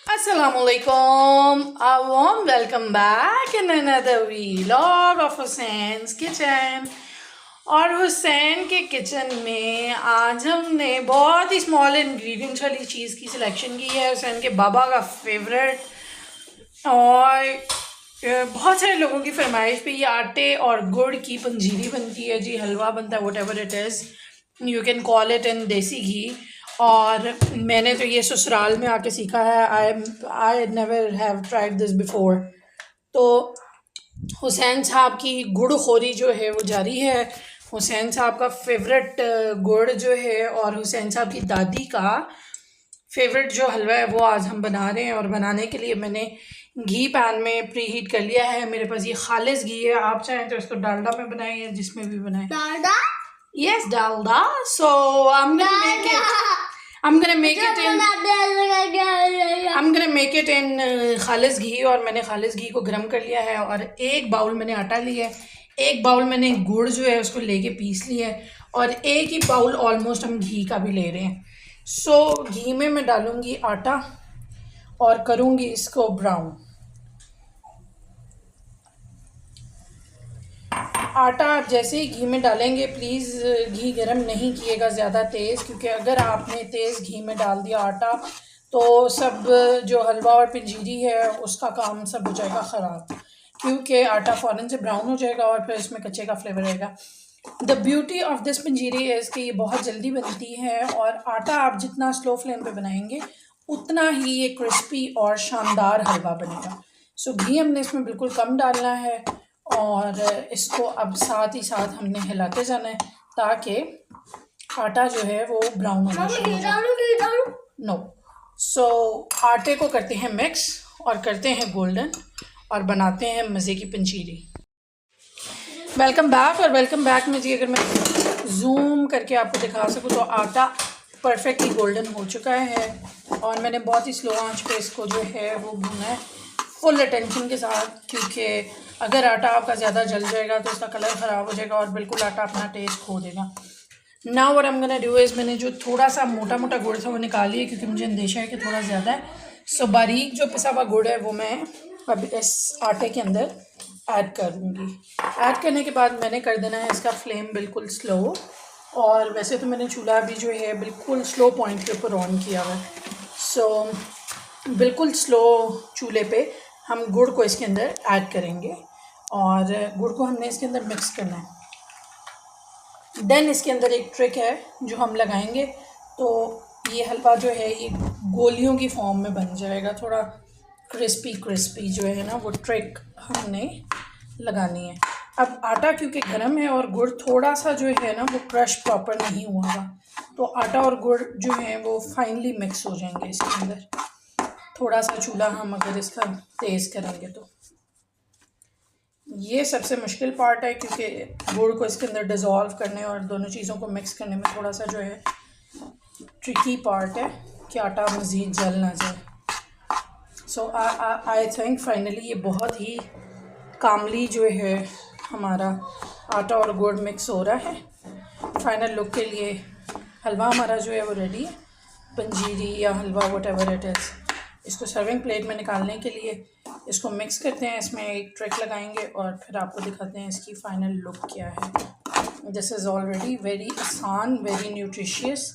Assalamualaikum. A warm welcome back in another vlog of Hussein's Kitchen. और हुसैन के kitchen में आज हमने बहुत ही स्मॉल इंग्रेडिएंट्स वाली चीज़ की सिलेक्शन की है। हुसैन के बाबा का फेवरेट और बहुत सारे लोगों की फरमाइश पे ये आटे और गुड़ की पंजीरी बनती है जी, हलवा बनता है, what ever it is you can call it in देसी घी। और मैंने तो ये ससुराल में आके सीखा है। I never have tried this before. तो हुसैन साहब की गुड़ खोरी जो है वो जारी है। हुसैन साहब का फेवरेट गुड़ जो है और हुसैन साहब की दादी का फेवरेट जो हलवा है वो आज हम बना रहे हैं। और बनाने के लिए मैंने घी पैन में प्री हीट कर लिया है। मेरे पास ये खालिस घी है, आप चाहें तो इसको डालडा में बनाएं या जिसमें भी बनाएं। Dalda? Yes, Dalda. So I'm gonna make it in खालिस घी। और मैंने खालिस घी को गर्म कर लिया है और एक बाउल मैंने आटा लिया है, एक बाउल मैंने गुड़ जो है उसको लेके पीस लिया है और एक ही बाउल ऑलमोस्ट हम घी का भी ले रहे हैं। सो घी में मैं डालूँगी आटा और करूँगी इसको ब्राउन। आटा आप जैसे ही घी में डालेंगे प्लीज़ घी गरम नहीं किएगा ज़्यादा तेज़, क्योंकि अगर आपने तेज़ घी में डाल दिया आटा तो सब जो हलवा और पंजीरी है उसका काम सब हो जाएगा ख़राब, क्योंकि आटा फ़ौरन से ब्राउन हो जाएगा और फिर इसमें कच्चे का फ्लेवर रहेगा। The beauty of this panjiri is कि ये बहुत जल्दी बनती है और आटा आप जितना स्लो फ्लेम पे बनाएंगे उतना ही ये क्रिस्पी और शानदार हलवा बनेगा। सो घी हमने इसमें बिल्कुल कम डालना है और इसको अब साथ ही साथ हमने हिलाते जाना है ताकि आटा जो है वो ब्राउन होना शुरू हो जाए। नो, सो आटे को करते हैं मिक्स और करते हैं गोल्डन और बनाते हैं मज़े की पंजीरी। Welcome back. और वेलकम बैक में जी अगर मैं जूम करके आपको दिखा सकूँ तो आटा परफेक्टली गोल्डन हो चुका है और मैंने बहुत ही स्लो आंच पे इसको जो है वो भूना है फुल अटेंशन के साथ, क्योंकि अगर आटा आपका ज़्यादा जल जाएगा तो उसका कलर ख़राब हो जाएगा और बिल्कुल आटा अपना टेस्ट खो देगा। Now what I am gonna do is मैंने जो थोड़ा सा मोटा मोटा गुड़ था वो निकाल लिया, क्योंकि मुझे अंदेशा है कि थोड़ा ज़्यादा है। सो बारीक जो पिसा हुआ गुड़ है वो मैं अब इस आटे के अंदर ऐड कर दूँगी। ऐड करने के बाद मैंने कर देना है इसका फ्लेम बिल्कुल स्लो। और वैसे तो मैंने चूल्हा भी जो है बिल्कुल स्लो पॉइंट के ऊपर ऑन किया हुआ है। सो बिल्कुल स्लो चूल्हे पे हम गुड़ को इसके अंदर ऐड करेंगे और गुड़ को हमने इसके अंदर मिक्स करना है। देन इसके अंदर एक ट्रिक है जो हम लगाएंगे तो ये हलवा जो है ये गोलियों की फॉर्म में बन जाएगा, थोड़ा क्रिस्पी जो है ना, वो ट्रिक हमने लगानी है। अब आटा क्योंकि गर्म है और गुड़ थोड़ा सा जो है ना वो क्रश प्रॉपर नहीं हुआ है, तो आटा और गुड़ जो है वो फाइनली मिक्स हो जाएंगे इसके अंदर। थोड़ा सा चूल्हा हम अगर इसका तेज़ करेंगे तो ये सबसे मुश्किल पार्ट है, क्योंकि गुड़ को इसके अंदर डिज़ोल्व करने और दोनों चीज़ों को मिक्स करने में थोड़ा सा जो है ट्रिकी पार्ट है कि आटा मज़ीद जल ना जाए। सो आई थिंक फाइनली ये बहुत ही कामली जो है हमारा आटा और गुड़ मिक्स हो रहा है। फाइनल लुक के लिए हलवा हमारा जो है वो रेडी है, पंजीरी या हलवा वट एवर इट इज़। इसको सर्विंग प्लेट में निकालने के लिए इसको मिक्स करते हैं, इसमें एक ट्रिक लगाएंगे और फिर आपको दिखाते हैं इसकी फ़ाइनल लुक क्या है। दिस इज़ ऑलरेडी वेरी आसान, वेरी न्यूट्रिशियस।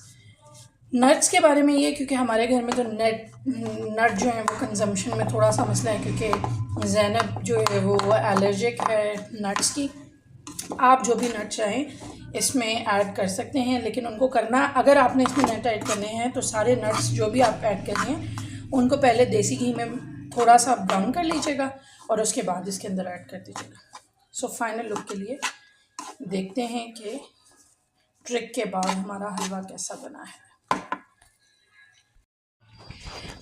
नट्स के बारे में ये, क्योंकि हमारे घर में तो नट जो है वो कंजम्पशन में थोड़ा सा मसला है, क्योंकि ज़ैनब जो है वो एलर्जिक है नट्स की। आप जो भी नट चाहें इसमें ऐड कर सकते हैं, लेकिन उनको करना, अगर आपने इसमें नट ऐड करने हैं तो सारे नट्स जो भी आप ऐड कर रहे हैं उनको पहले देसी घी में थोड़ा सा ब्राउन कर लीजिएगा और उसके बाद इसके अंदर ऐड कर दीजिएगा। सो फाइनल लुक के लिए देखते हैं कि ट्रिक के बाद हमारा हलवा कैसा बना है।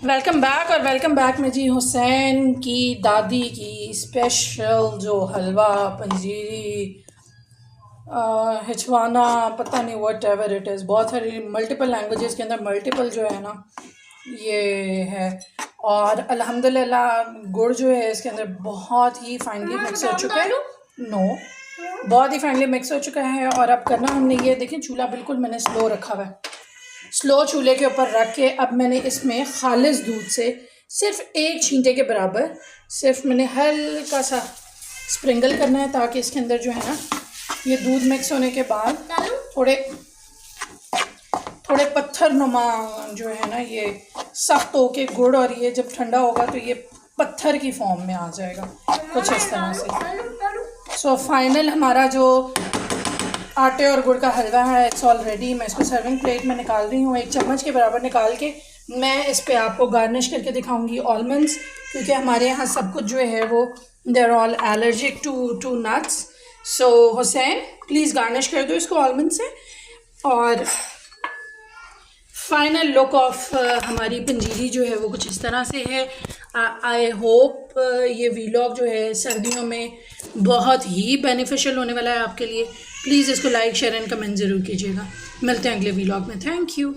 Welcome back. और वेलकम बैक में जी हुसैन की दादी की स्पेशल जो हलवा पंजीरी हिचवाना, पता नहीं व्हाट एवर इट इज़, बहुत सारी मल्टीपल लैंग्वेजेस के अंदर मल्टीपल जो है ना ये है। और अल्हम्दुलिल्लाह गुड़ जो है इसके अंदर बहुत ही फाइनली मिक्स हो चुका है। बहुत ही फाइनली मिक्स हो चुका है। और अब करना हमने ये, देखें चूल्हा बिल्कुल मैंने स्लो रखा हुआ है। स्लो चूल्हे के ऊपर रख के अब मैंने इसमें खालिस दूध से सिर्फ 1 छींटे के बराबर सिर्फ मैंने हल्का सा स्प्रिंकल करना है, ताकि इसके अंदर जो है ना ये दूध मिक्स होने के बाद थोड़े पत्थर नुमा जो है ना ये सख्त हो के गुड़, और ये जब ठंडा होगा तो ये पत्थर की फॉर्म में आ जाएगा कुछ इस तरह से। सो फाइनल हमारा जो आटे और गुड़ का हलवा है इट्स ऑल रेडी। मैं इसको सर्विंग प्लेट में निकाल रही हूँ। 1 चम्मच के बराबर निकाल के मैं इस पे आपको गार्निश करके दिखाऊंगी ऑलमंड्स, क्योंकि हमारे यहाँ सब कुछ जो है वो they are all allergic to nuts. So Hussain please garnish कर दो इसको ऑलमंड से। और फाइनल लुक ऑफ हमारी पंजीरी जो है वो कुछ इस तरह से है। आई होप ये वीलॉग जो है सर्दियों में बहुत ही बेनिफिशियल होने वाला है आपके लिए। प्लीज़ इसको लाइक शेयर एंड कमेंट ज़रूर कीजिएगा। मिलते हैं अगले वीलॉग में। Thank you.